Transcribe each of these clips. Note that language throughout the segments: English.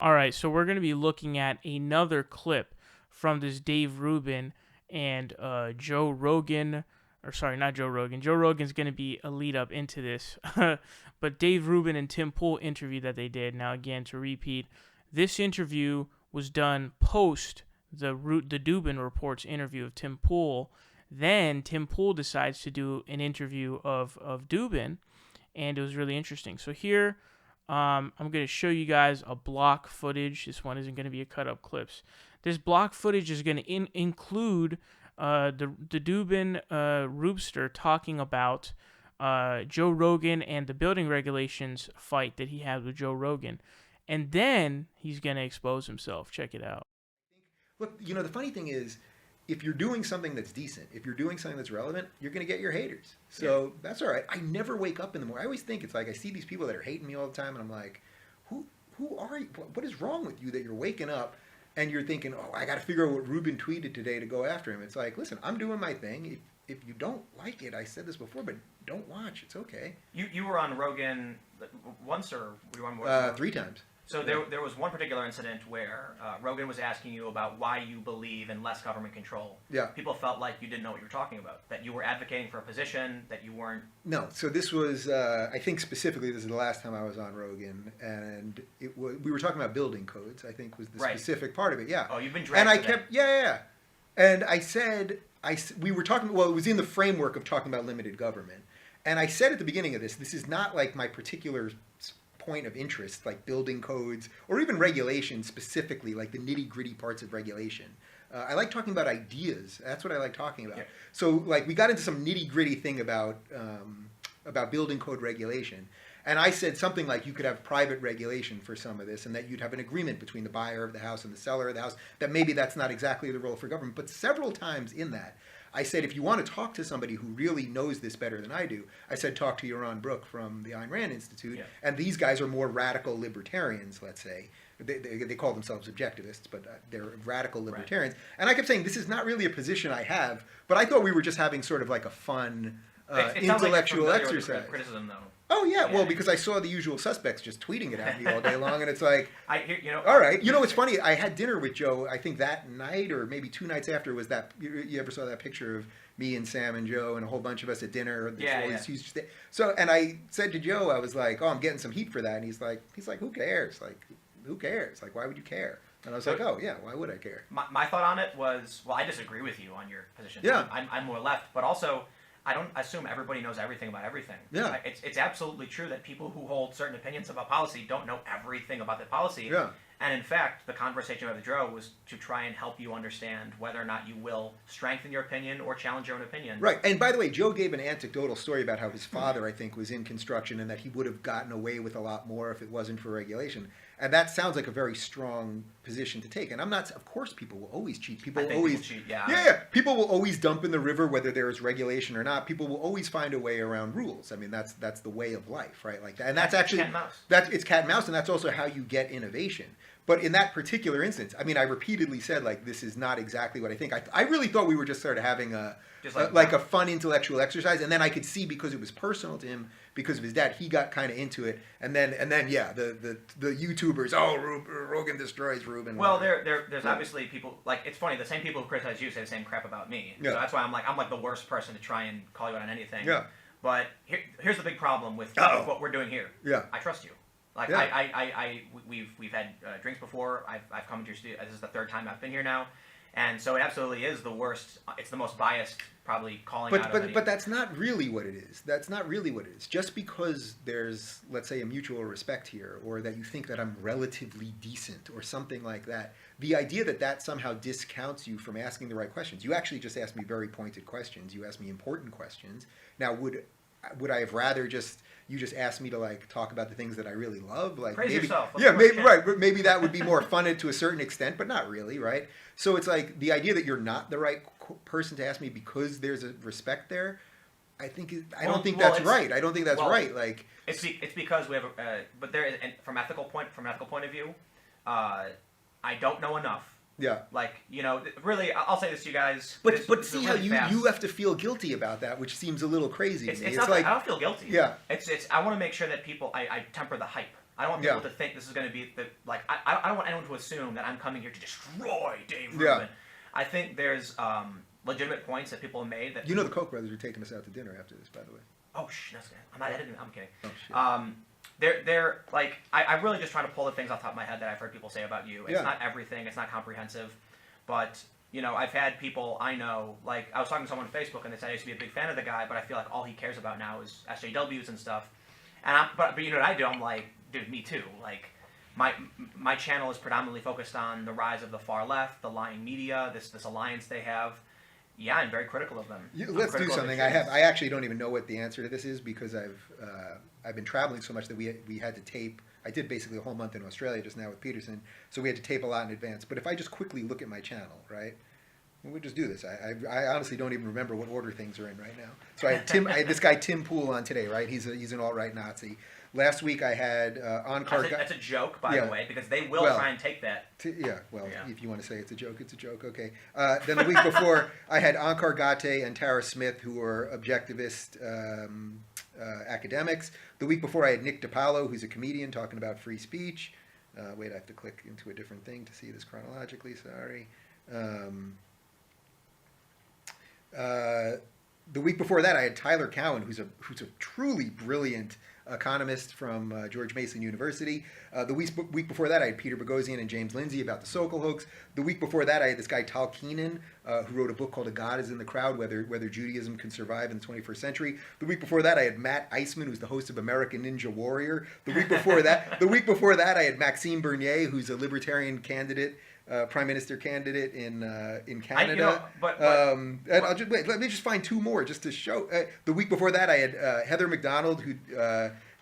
All right, so we're going to be looking at another clip from this Dave Rubin and Joe Rogan, or sorry, not Joe Rogan. Joe Rogan's going to be a lead up into this, but Dave Rubin and Tim Pool interview that they did. Now, again, to repeat, this interview was done post the Dubin Report's interview of Tim Pool. Then Tim Pool decides to do an interview of Dubin, and it was really interesting. So here, I'm going to show you guys a block footage. This one isn't going to be a cut up clips. This block footage is going to include the Dubin Roobster talking about Joe Rogan and the building regulations fight that he had with Joe Rogan. And then he's going to expose himself. Check it out. Look, the funny thing is, if you're doing something that's decent, if you're doing something that's relevant, you're going to get your haters. So that's all right. I never wake up in the morning. I always think it's like I see these people that are hating me all the time, and I'm like, who are you? What is wrong with you that you're waking up and you're thinking, oh, I got to figure out what Rubin tweeted today to go after him? It's like, listen, I'm doing my thing. If you don't like it, I said this before, but don't watch. It's okay. You were on Rogan once, or were you on more? 3 times. So there was one particular incident where Rogan was asking you about why you believe in less government control. Yeah. People felt like you didn't know what you were talking about, that you were advocating for a position that you weren't. No. So this was, I think specifically, this is the last time I was on Rogan, and we were talking about building codes, I think was the specific part of it. Yeah. Oh, you've been dragged. And I kept, yeah. And I said, we were talking, well, it was in the framework of talking about limited government. And I said at the beginning of this is not like my particular point of interest, like building codes or even regulation specifically, like the nitty-gritty parts of regulation. I like talking about ideas. That's what I like talking about. Yeah. So like we got into some nitty-gritty thing about building code regulation. And I said something like you could have private regulation for some of this, and that you'd have an agreement between the buyer of the house and the seller of the house, that maybe that's not exactly the role for government. But several times in that, I said, if you want to talk to somebody who really knows this better than I do, I said, talk to Yaron Brook from the Ayn Rand Institute. Yeah. And these guys are more radical libertarians, let's say. They call themselves objectivists, but they're radical libertarians. Right. And I kept saying, this is not really a position I have, but I thought we were just having sort of like a fun intellectual like exercise. With criticism, though. Oh, yeah. Well, because I saw the usual suspects just tweeting it at me all day long, and it's like, all right. It's funny. I had dinner with Joe, I think that night, or maybe 2 nights after, was that, you ever saw that picture of me and Sam and Joe and a whole bunch of us at dinner? So, and I said to Joe, I was like, oh, I'm getting some heat for that. And he's like, who cares? Like, who cares? Like, why would you care? And I was like, oh, yeah, why would I care? My thought on it was, well, I disagree with you on your position. Yeah. I'm more left, but also, I don't assume everybody knows everything about everything. Yeah. It's absolutely true that people who hold certain opinions about policy don't know everything about the policy. Yeah. And in fact, the conversation with Joe was to try and help you understand whether or not you will strengthen your opinion or challenge your own opinion. Right. And by the way, Joe gave an anecdotal story about how his father, I think, was in construction and that he would have gotten away with a lot more if it wasn't for regulation. And that sounds like a very strong position to take. And I'm not, of course, people will always cheat. People will always cheat, yeah. Yeah. People will always dump in the river, whether there is regulation or not. People will always find a way around rules. I mean, that's the way of life, right? Like that. And that's actually, it's cat and mouse, and that's also how you get innovation. But in that particular instance, I mean, I repeatedly said, like, this is not exactly what I think. I really thought we were just sort of having a fun intellectual exercise. And then I could see, because it was personal to him, because of his dad, he got kind of into it. And then yeah, the YouTubers, Rogan destroys Rubin. Well, there's obviously people, like, it's funny, the same people who criticize you say the same crap about me. Yeah. So that's why I'm like the worst person to try and call you out on anything. Yeah. But here's the big problem with what we're doing here. Yeah. I trust you. Like, yeah. We've had drinks before. I've come to your studio. This is the 3rd time I've been here now, and so it absolutely is the worst. It's the most biased, probably calling out. But that's not really what it is. That's not really what it is. Just because there's, let's say, a mutual respect here, or that you think that I'm relatively decent, or something like that. The idea that somehow discounts you from asking the right questions. You actually just asked me very pointed questions. You asked me important questions. Now, would I have rather you just asked me to, like, talk about the things that I really love? Like, praise maybe, yourself. Yeah, maybe right. Maybe that would be more fun to a certain extent, but not really, right? So it's like the idea that you're not the right person to ask me because there's a respect there. I don't think that's right. I don't think that's right. Like, it's because we have but there is, and from an ethical point of view, I don't know enough. Yeah. Like, really, I'll say this to you guys. But see how you have to feel guilty about that, which seems a little crazy to me. It's not like, I don't feel guilty. Yeah. I want to make sure that people, I temper the hype. I don't want people to think this is going to be I don't want anyone to assume that I'm coming here to destroy Dave Rubin. Yeah. I think there's legitimate points that people have made. That the Koch brothers are taking us out to dinner after this, by the way. Oh, that's good. I'm not editing. I'm kidding. Oh, shit. They're like, I'm really just trying to pull the things off the top of my head that I've heard people say about you. It's not everything. It's not comprehensive. But, I've had people I know, like, I was talking to someone on Facebook and they said I used to be a big fan of the guy, but I feel like all he cares about now is SJWs and stuff. But you know what I do? I'm like, dude, me too. Like, my channel is predominantly focused on the rise of the far left, the lying media, this alliance they have. Yeah, I'm very critical of them. Let's do something. I actually don't even know what the answer to this is because I've been traveling so much that we had to tape. I did basically a whole month in Australia just now with Peterson, so we had to tape a lot in advance. But if I just quickly look at my channel, right, we'll just do this. I honestly don't even remember what order things are in right now. So I had this guy Tim Pool on today, right? He's an alt-right Nazi. Last week I had Onkar. That's a joke, by the way, because they will try and take that. If you want to say it's a joke, it's a joke. Okay. Then the week before I had Onkar Gate and Tara Smith, who are objectivist academics. The week before I had Nick DiPaolo, who's a comedian, talking about free speech. Wait, I have to click into a different thing to see this chronologically. Sorry. The week before that, I had Tyler Cowen, who's a truly brilliant economist from George Mason University. The week before that, I had Peter Boghossian and James Lindsay about the Sokol hoax. The week before that, I had this guy Tal Keenan, who wrote a book called "A God Is in the Crowd: Whether Judaism Can Survive in the 21st Century." The week before that, I had Matt Eisman, who's the host of American Ninja Warrior. The week before that, I had Maxime Bernier, who's a libertarian candidate. Prime Minister candidate in Canada. Let me just find two more just to show. The week before that, I had Heather McDonald, who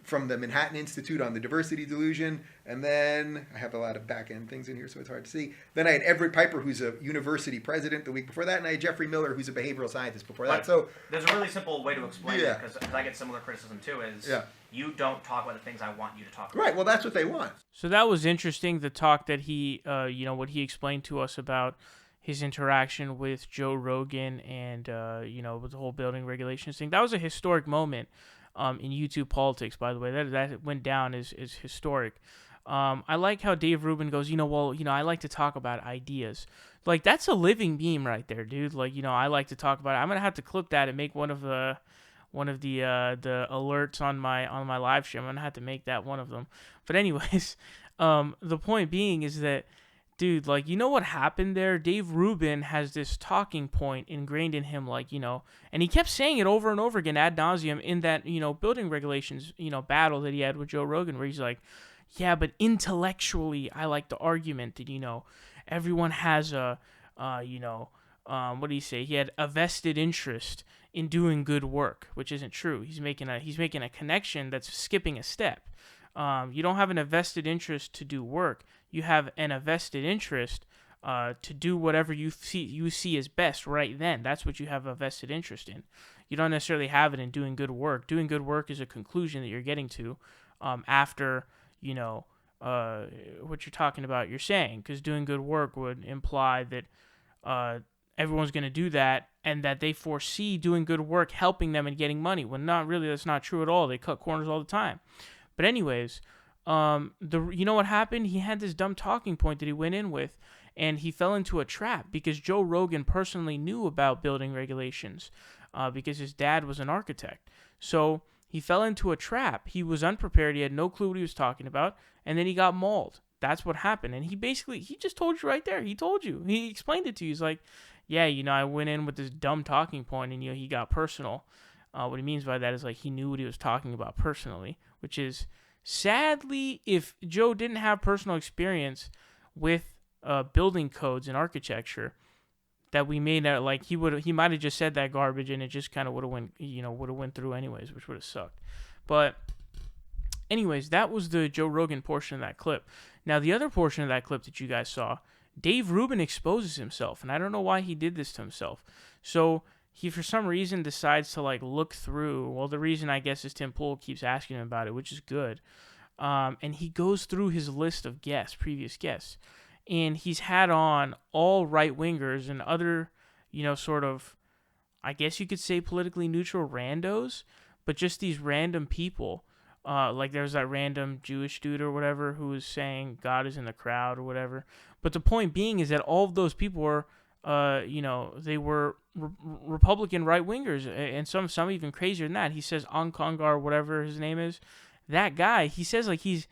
from the Manhattan Institute on the Diversity Delusion, and then I have a lot of back-end things in here, so it's hard to see. Then I had Everett Piper, who's a university president the week before that, and I had Jeffrey Miller, who's a behavioral scientist before that. So there's a really simple way to explain it, because I get similar criticism too, is you don't talk about the things I want you to talk about. Right, well, that's what they want. So that was interesting, the talk that he, what he explained to us about his interaction with Joe Rogan and, with the whole building regulations thing. That was a historic moment in YouTube politics, by the way. That went down as historic. I like how Dave Rubin goes, I like to talk about ideas. Like, that's a living meme right there, dude. Like, I like to talk about it. I'm going to have to clip that and make one of the alerts on my live stream. I'm going to have to make that one of them. But anyways, the point being is that, dude, like, what happened there? Dave Rubin has this talking point ingrained in him, like, and he kept saying it over and over again ad nauseum in that, building regulations, battle that he had with Joe Rogan, where he's like, yeah, but intellectually, I like the argument that, everyone has a, what do you say? He had a vested interest in doing good work, which isn't true. He's making a connection that's skipping a step. You don't have an vested interest to do work. You have an vested interest to do whatever you see as best right then. That's what you have a vested interest in. You don't necessarily have it in doing good work. Doing good work is a conclusion that you're getting to after what you're talking about. You're saying, because doing good work would imply that everyone's going to do that, and that they foresee doing good work helping them and getting money. When not really, that's not true at all. They cut corners all the time. But anyways, what happened? He had this dumb talking point that he went in with, and he fell into a trap because Joe Rogan personally knew about building regulations because his dad was an architect. So he fell into a trap. He was unprepared. He had no clue what he was talking about, and then he got mauled. That's what happened. And he just told you right there. He told you. He explained it to you. He's like, yeah, I went in with this dumb talking point, and he got personal. What he means by that is, like, he knew what he was talking about personally, which is, sadly, if Joe didn't have personal experience with building codes and architecture, that we made that, like, he might have just said that garbage, and it just kind of would have went through anyways, which would have sucked. But anyways, that was the Joe Rogan portion of that clip. Now, the other portion of that clip that you guys saw, Dave Rubin exposes himself, and I don't know why he did this to himself. So he, for some reason, decides to, like, look through. Well, the reason, I guess, is Tim Pool keeps asking him about it, which is good. And he goes through his list of previous guests. And he's had on all right-wingers and other, sort of, I guess you could say politically neutral randos, but just these random people Like there's that random Jewish dude or whatever who was saying God is in the crowd or whatever. But the point being is that all of those people were, they were Republican right wingers, and some even crazier than that. He says Onkongar, whatever his name is, that guy. He says like he's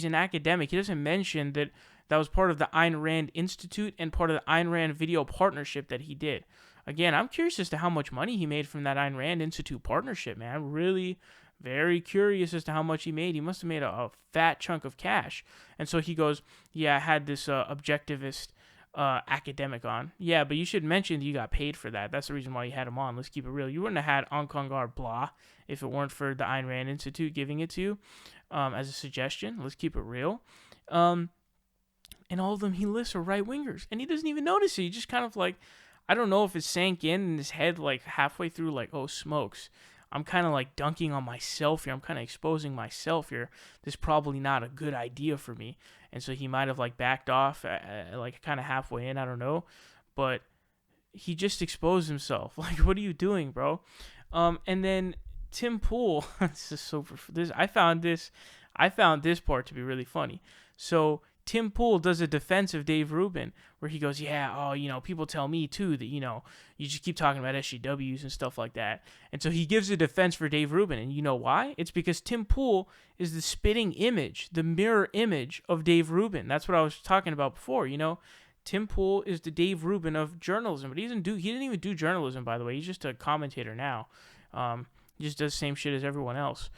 an academic. He doesn't mention that was part of the Ayn Rand Institute and part of the Ayn Rand video partnership that he did. Again, I'm curious as to how much money he made from that Ayn Rand Institute partnership, man. I'm really very curious as to how much he made. He must have made a fat chunk of cash. And so he goes, yeah, I had this objectivist academic on. Yeah, but you should mention that you got paid for that. That's the reason why you had him on. Let's keep it real. You wouldn't have had Onkongar blah if it weren't for the Ayn Rand Institute giving it to you as a suggestion. Let's keep it real. And all of them he lists are right-wingers. And he doesn't even notice it. He just kind of like, I don't know if it sank in his head like halfway through, like, oh, smokes. I'm kind of like dunking on myself here. I'm kind of exposing myself here. This is probably not a good idea for me. And so he might have like backed off like kind of halfway in. I don't know. But he just exposed himself. Like, what are you doing, bro? And then Tim Pool, I found this part to be really funny. So Tim Pool does a defense of Dave Rubin where he goes, yeah, people tell me too that, you just keep talking about SJWs and stuff like that. And so he gives a defense for Dave Rubin. And you know why? It's because Tim Pool is the spitting image, the mirror image of Dave Rubin. That's what I was talking about before, Tim Pool is the Dave Rubin of journalism, but he didn't even do journalism, by the way. He's just a commentator now. He just does the same shit as everyone else.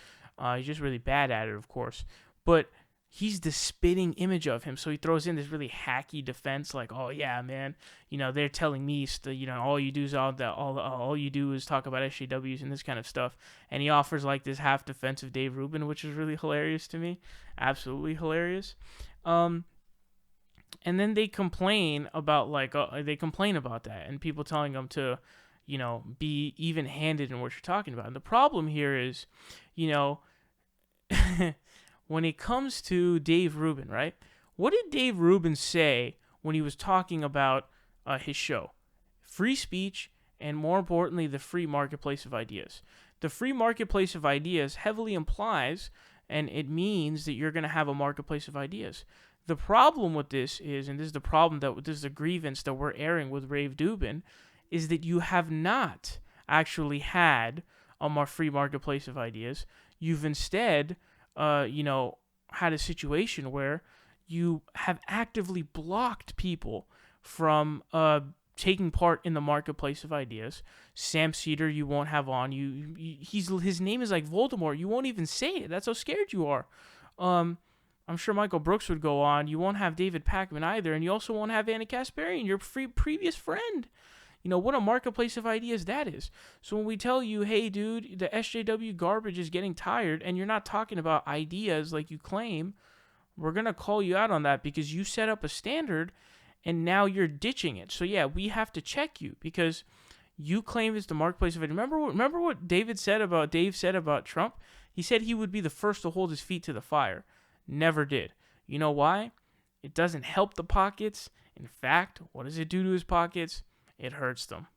He's just really bad at it, of course. But he's the spitting image of him, so he throws in this really hacky defense, like, "Oh yeah, man, they're telling me, all you do is all you do is talk about SJWs and this kind of stuff." And he offers like this half defense of Dave Rubin, which is really hilarious to me, absolutely hilarious. And then they complain about that, and people telling them to, be even-handed in what you're talking about. And the problem here is, when it comes to Dave Rubin, right? What did Dave Rubin say when he was talking about his show? Free speech, and more importantly, the free marketplace of ideas. The free marketplace of ideas heavily implies, and it means that you're going to have a marketplace of ideas. The problem with this is, and this is the grievance that we're airing with Rave Dubin, is that you have not actually had a more free marketplace of ideas. You've instead had a situation where you have actively blocked people from taking part in the marketplace of ideas. Sam Cedar, you won't have on. His name is like Voldemort. You won't even say it. That's how scared you are. I'm sure Michael Brooks would go on. You won't have David Pakman either, and you also won't have Anna Kasparian, your previous friend. What a marketplace of ideas that is. So when we tell you, hey, dude, the SJW garbage is getting tired, and you're not talking about ideas like you claim, we're going to call you out on that because you set up a standard, and now you're ditching it. So, yeah, we have to check you because you claim it's the marketplace of ideas. Remember what Dave said about Trump? He said he would be the first to hold his feet to the fire. Never did. You know why? It doesn't help the pockets. In fact, what does it do to his pockets? It hurts them.